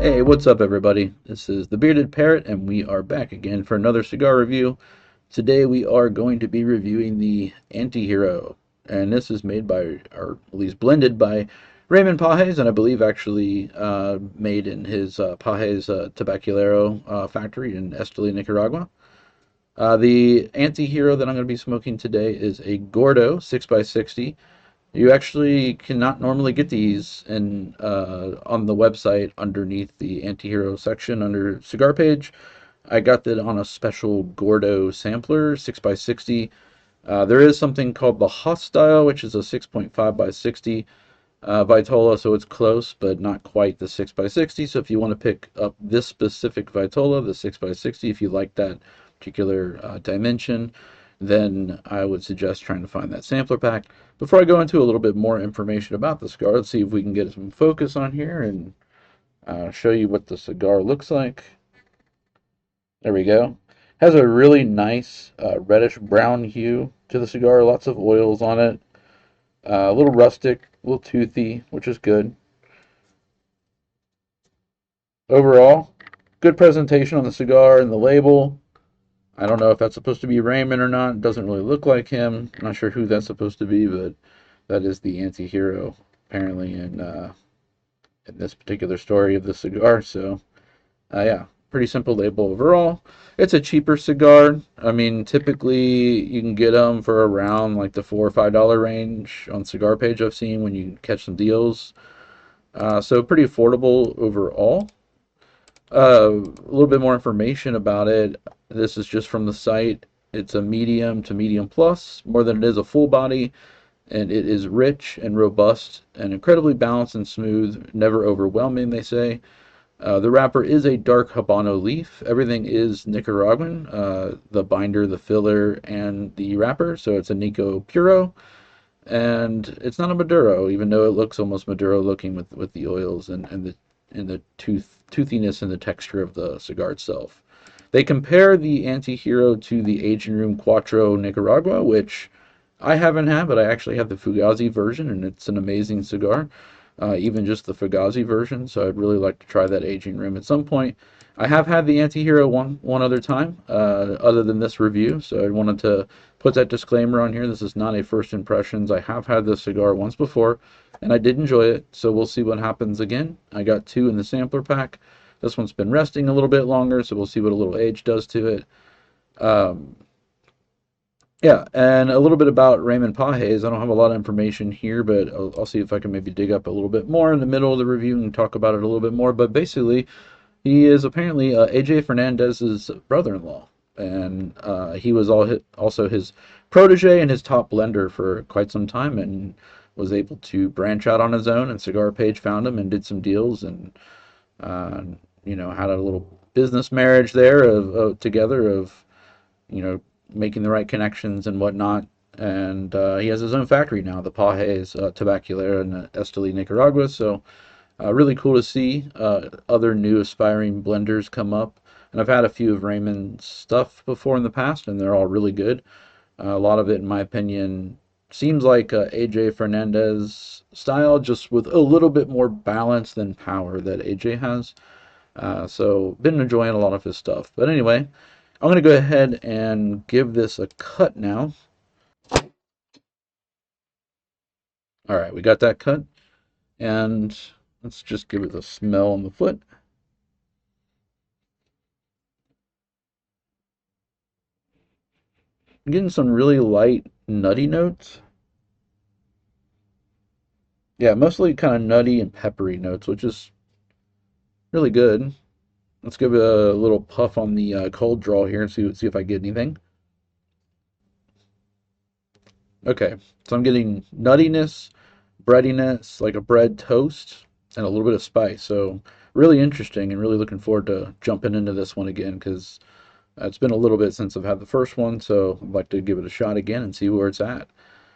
Hey, what's up, everybody? This is the Bearded Parrot, and we are back again for another cigar review. Today, we are going to be reviewing the Antihero, and this is made by, or at least blended by, Raymond Pages, and I believe actually made in his Pages Tabacalera factory in Esteli, Nicaragua. The Antihero that I'm going to be smoking today is a Gordo 6x60. You actually cannot normally get these on the website underneath the Antihero section under Cigar Page. I got that on a special Gordo sampler, 6x60. There is something called the Hostile, which is a 6.5 by 60 Vitola, so it's close, but not quite the 6x60. So if you want to pick up this specific Vitola, the 6x60, if you like that particular dimension, then I would suggest trying to find that sampler pack. Before I go into a little bit more information about the cigar, let's see if we can get some focus on here and show you what the cigar looks like. There we go. Has a really nice reddish brown hue to the cigar, lots of oils on it. A little rustic, a little toothy, which is good. Overall, good presentation on the cigar and the label. I don't know if that's supposed to be Raymond or not. It doesn't really look like him. I'm not sure who that's supposed to be, but that is the anti-hero apparently in this particular story of the cigar. So, yeah, pretty simple label overall. It's a cheaper cigar. I mean, typically you can get them for around like the $4 or $5 range on Cigar Page I've seen when you catch some deals. So pretty affordable overall. A little bit more information about it. This is just from the site. It's a medium to medium plus, more than it is a full body, and it is rich and robust and incredibly balanced and smooth, never overwhelming, they say. The wrapper is a dark Habano leaf. Everything is Nicaraguan, the binder, the filler, and the wrapper, so it's a Nico Puro. And it's not a Maduro, even though it looks almost Maduro looking with the oils and the toothiness and the texture of the cigar itself. They compare the Antihero to the Aging Room Cuatro Nicaragua, which I haven't had, but I actually have the Fugazi version, and it's an amazing cigar. Even just the Fugazi version, so I'd really like to try that Aging Room at some point. I have had the Antihero one other time, other than this review, so I wanted to put that disclaimer on here. This is not a first impressions. I have had this cigar once before, and I did enjoy it, so we'll see what happens again. I got two in the sampler pack. This one's been resting a little bit longer, so we'll see what a little age does to it. Um, yeah, and a little bit about Raymond Pages. I don't have a lot of information here, but I'll see if I can maybe dig up a little bit more in the middle of the review and talk about it a little bit more. But basically, he is apparently AJ Fernandez's brother-in-law, and he was also his protege and his top blender for quite some time, and was able to branch out on his own. And Cigar Page found him and did some deals, and uh, had a little business marriage there of together of you know making the right connections and whatnot. And he has his own factory now, the Pajes Tabacalera in Esteli, Nicaragua. So really cool to see other new aspiring blenders come up. And I've had a few of Raymond's stuff before in the past, and they're all really good. A lot of it, in my opinion, seems like AJ Fernandez style, just with a little bit more balance than power that AJ has. So been enjoying a lot of his stuff. But anyway, I'm going to go ahead and give this a cut now. All right, we got that cut. And let's just give it a smell on the foot. I'm getting some really light nutty notes. Yeah, mostly kind of nutty and peppery notes, which is really good. Let's give it a little puff on the cold draw here and see if I get anything. Okay, so I'm getting nuttiness, breadiness, like a bread toast, and a little bit of spice. So really interesting, and really looking forward to jumping into this one again because it's been a little bit since I've had the first one, so I'd like to give it a shot again and see where it's at.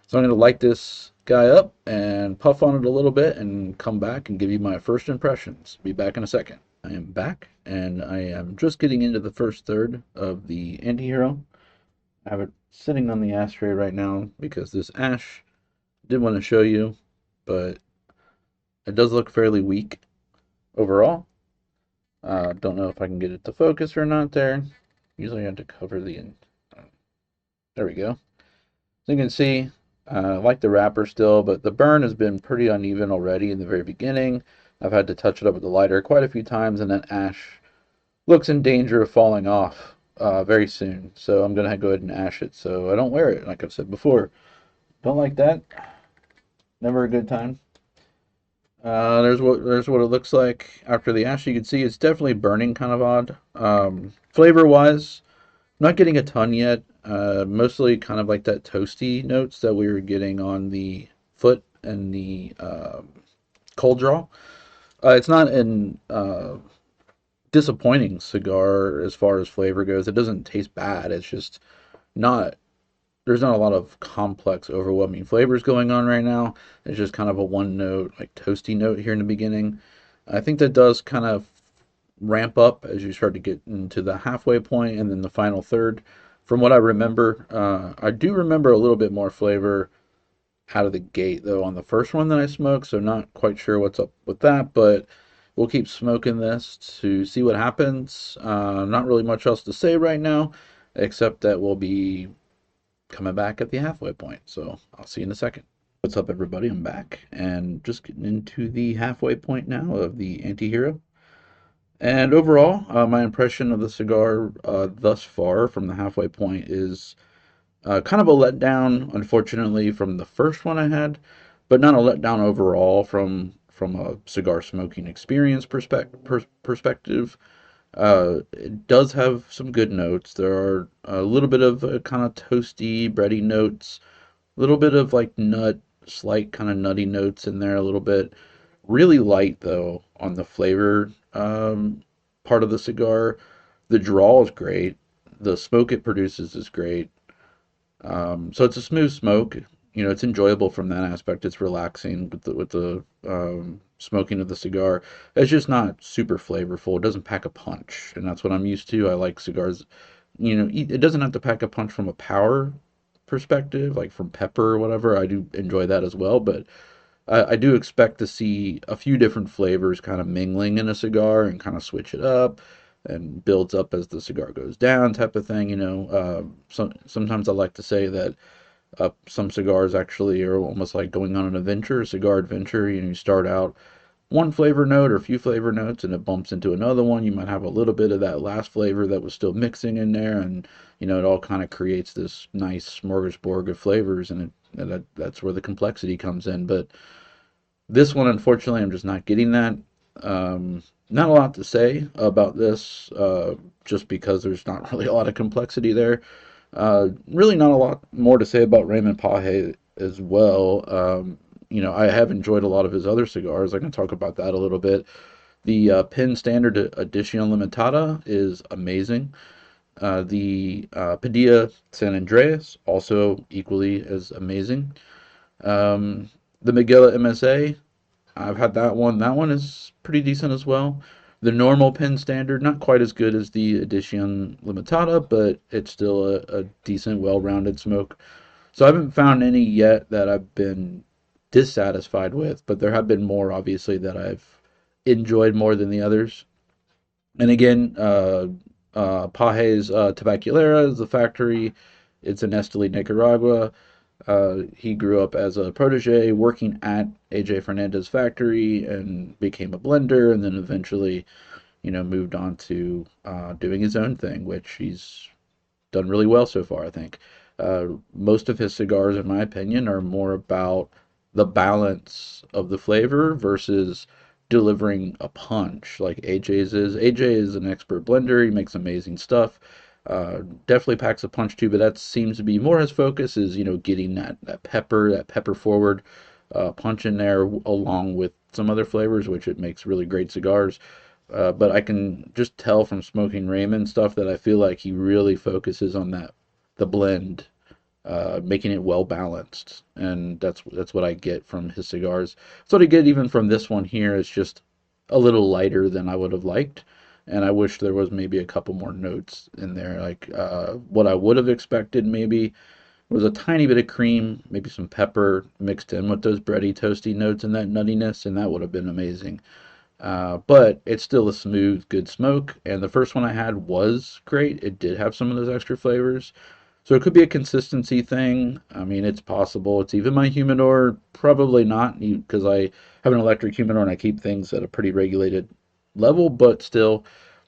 So I'm going to light this guy up and puff on it a little bit and come back and give you my first impressions. Be back in a second. I am back, and I am just getting into the first third of the Antihero. I have it sitting on the ashtray right now because this ash I did want to show you, but it does look fairly weak overall. Don't know if I can get it to focus or not there. Usually I have to cover the, there we go. So you can see, I like the wrapper still, but the burn has been pretty uneven already in the very beginning. I've had to touch it up with the lighter quite a few times, and that ash looks in danger of falling off very soon. So I'm going to go ahead and ash it so I don't wear it, like I've said before. Don't like that. Never a good time. There's what it looks like after the ash. You can see it's definitely burning kind of odd. Flavor wise, not getting a ton yet. Mostly kind of like that toasty notes that we were getting on the foot and the cold draw. It's not an disappointing cigar as far as flavor goes. It doesn't taste bad. It's just not. There's not a lot of complex, overwhelming flavors going on right now. It's just kind of a one note, like toasty note here in the beginning. I think that does kind of ramp up as you start to get into the halfway point and then the final third. From what I remember, I do remember a little bit more flavor out of the gate though on the first one that I smoked, so not quite sure what's up with that, but we'll keep smoking this to see what happens. Not really much else to say right now, except that we'll be coming back at the halfway point. So I'll see you in a second. What's up, everybody? I'm back and just getting into the halfway point now of the Antihero. And overall, my impression of the cigar thus far from the halfway point is kind of a letdown, unfortunately, from the first one I had, but not a letdown overall from a cigar smoking experience perspective. It does have some good notes. There are a little bit of kind of toasty, bready notes, a little bit of like nut, slight kind of nutty notes in there, a little bit. Really light though on the flavor part of the cigar. The draw is great. The smoke it produces is great. So it's a smooth smoke. You know, it's enjoyable from that aspect. It's relaxing with the smoking of the cigar. It's just not super flavorful. It doesn't pack a punch, and that's what I'm used to. I like cigars. You know, it doesn't have to pack a punch from a power perspective, like from pepper or whatever. I do enjoy that as well, but I do expect to see a few different flavors kind of mingling in a cigar and kind of switch it up and builds up as the cigar goes down type of thing. Sometimes I like to say that some cigars actually are almost like going on an adventure, a cigar adventure. You start out one flavor note or a few flavor notes and it bumps into another one. You might have a little bit of that last flavor that was still mixing in there, and it all kind of creates this nice smorgasbord of flavors, and that's where the complexity comes in. But this one, unfortunately, I'm just not getting that. Not a lot to say about this, just because there's not really a lot of complexity there. Really not a lot more to say about Raymond Pages as well. I have enjoyed a lot of his other cigars. I can talk about that a little bit. The Pen Standard Edición Limitada is amazing. The Padilla San Andreas, also equally as amazing. The Miguel MSA, I've had that one. That one is pretty decent as well. The normal pen standard, not quite as good as the Edition Limitada, but it's still a decent, well-rounded smoke. So I haven't found any yet that I've been dissatisfied with, but there have been more, obviously, that I've enjoyed more than the others. And again, Pages Tabacalera is the factory. It's in Esteli, Nicaragua. He grew up as a protege working at AJ Fernandez's factory and became a blender, and then eventually, moved on to doing his own thing, which he's done really well so far, I think. Most of his cigars, in my opinion, are more about the balance of the flavor versus delivering a punch like AJ's is. AJ is an expert blender. He makes amazing stuff. Definitely packs a punch too, but that seems to be more his focus is, getting that pepper forward punch in there along with some other flavors, which it makes really great cigars. But I can just tell from smoking Raymond stuff that I feel like he really focuses on the blend, making it well balanced, and that's what I get from his cigars. That's what I get even from this one here. It's just a little lighter than I would have liked, and I wish there was maybe a couple more notes in there. Like what I would have expected maybe was a tiny bit of cream, maybe some pepper mixed in with those bready, toasty notes and that nuttiness, and that would have been amazing. But it's still a smooth, good smoke. And the first one I had was great. It did have some of those extra flavors. So it could be a consistency thing. I mean, it's possible. It's even my humidor. Probably not, because I have an electric humidor and I keep things at a pretty regulated level, but still,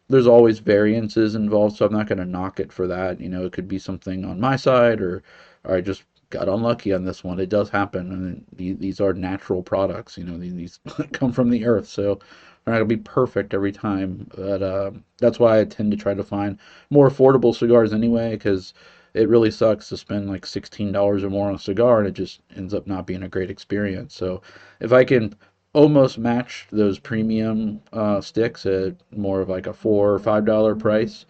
there's always variances involved, so I'm not going to knock it for that. It could be something on my side, or I just got unlucky on this one. It does happen, and these are natural products. These come from the earth, so they're not going to be perfect every time. But that's why I tend to try to find more affordable cigars anyway, because it really sucks to spend like $16 or more on a cigar, and it just ends up not being a great experience. So if I can almost match those premium sticks at more of like a $4 or $5 price,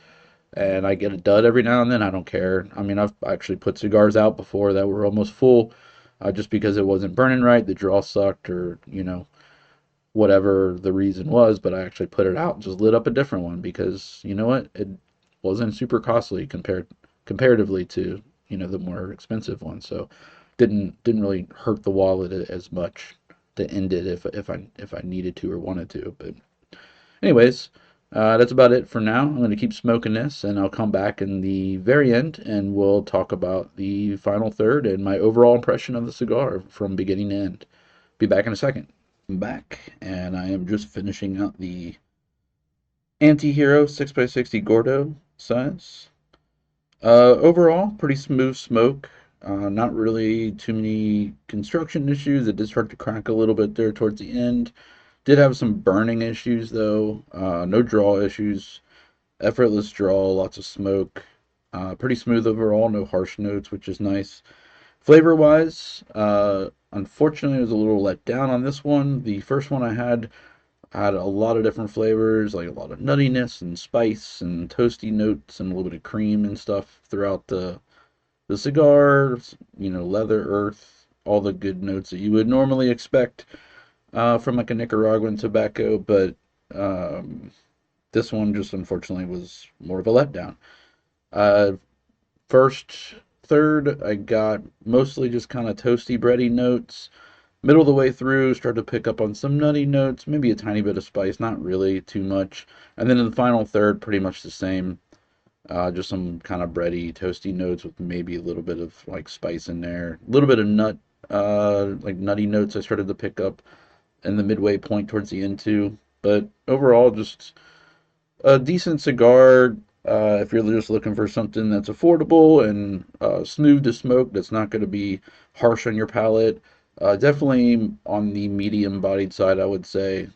and I get a dud every now and then, I don't care. I mean, I've actually put cigars out before that were almost full, just because it wasn't burning right, the draw sucked, or whatever the reason was. But I actually put it out and just lit up a different one, because you know what, it wasn't super costly comparatively to the more expensive one. So didn't really hurt the wallet as much to end it if I needed to or wanted to. But anyways, that's about it for now. I'm going to keep smoking this, and I'll come back in the very end, and we'll talk about the final third and my overall impression of the cigar from beginning to end. Be back in a second. I'm back, and I am just finishing out the Antihero 6x60 Gordo size. Overall, pretty smooth smoke. Not really too many construction issues. It did start to crack a little bit there towards the end. Did have some burning issues though. No draw issues. Effortless draw, lots of smoke. Pretty smooth overall. No harsh notes, which is nice. Flavor wise, unfortunately, I was a little let down on this one. The first one I had a lot of different flavors, like a lot of nuttiness and spice and toasty notes and a little bit of cream and stuff throughout the cigars, leather, earth, all the good notes that you would normally expect from like a Nicaraguan tobacco. But um, this one just unfortunately was more of a letdown. Uh, First, third, I got mostly just kind of toasty, bready notes. Middle of the way through, started to pick up on some nutty notes, maybe a tiny bit of spice, not really too much. And then in the final third, pretty much the same. Just some kind of bready, toasty notes with maybe a little bit of like spice in there. A little bit of like nutty notes I started to pick up in the midway point towards the end too. But overall, just a decent cigar. If you're just looking for something that's affordable and smooth to smoke, that's not going to be harsh on your palate. Definitely on the medium bodied side, I would say.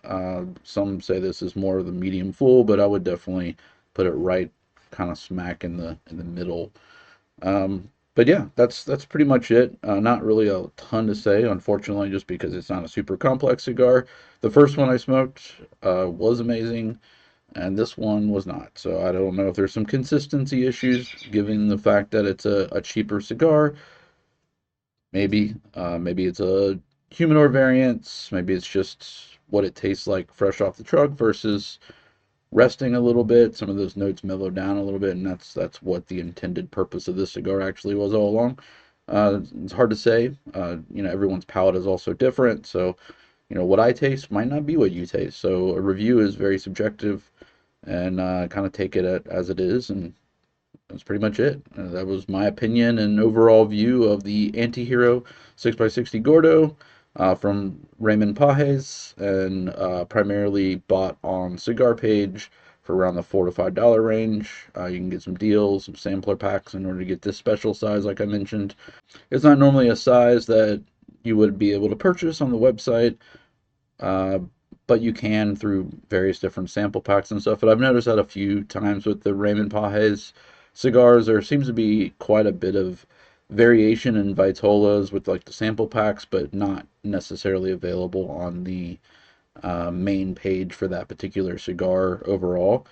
Some say this is more of the medium full, but I would definitely put it right kind of smack in the middle. But yeah, that's pretty much it. Not really a ton to say, unfortunately, just because it's not a super complex cigar. The first one I smoked was amazing, and this one was not. So I don't know if there's some consistency issues, given the fact that it's a cheaper cigar. Maybe it's a humidor variance. Maybe it's just what it tastes like fresh off the truck versus resting a little bit. Some of those notes mellow down a little bit, and that's what the intended purpose of this cigar actually was all along. It's hard to say. Everyone's palate is also different, so what I taste might not be what you taste. So a review is very subjective, and kind of take it as it is, and that's pretty much it. That was my opinion and overall view of the Antihero 6x60 Gordo from Raymond Pages, and primarily bought on Cigar Page for around the $4 to $5 range. You can get some deals, some sampler packs in order to get this special size, like I mentioned. It's not normally a size that you would be able to purchase on the website, uh, but you can through various different sample packs and stuff. But I've noticed that a few times with the Raymond Pages cigars, there seems to be quite a bit of variation in vitolas with like the sample packs, but not necessarily available on the main page for that particular cigar overall.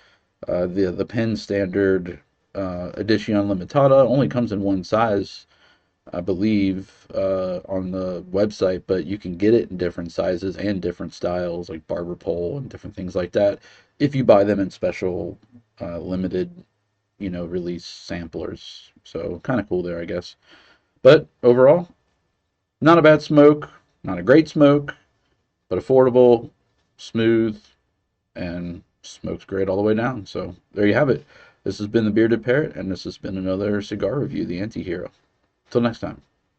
The pen standard edition limitada only comes in one size, I believe, on the website, but you can get it in different sizes and different styles, like barber pole and different things like that, if you buy them in special limited, release samplers. So kind of cool there, I guess. But overall, not a bad smoke, not a great smoke, but affordable, smooth, and smokes great all the way down. So there you have it. This has been the Bearded Parrot, and this has been another cigar review, the Antihero. Till next time.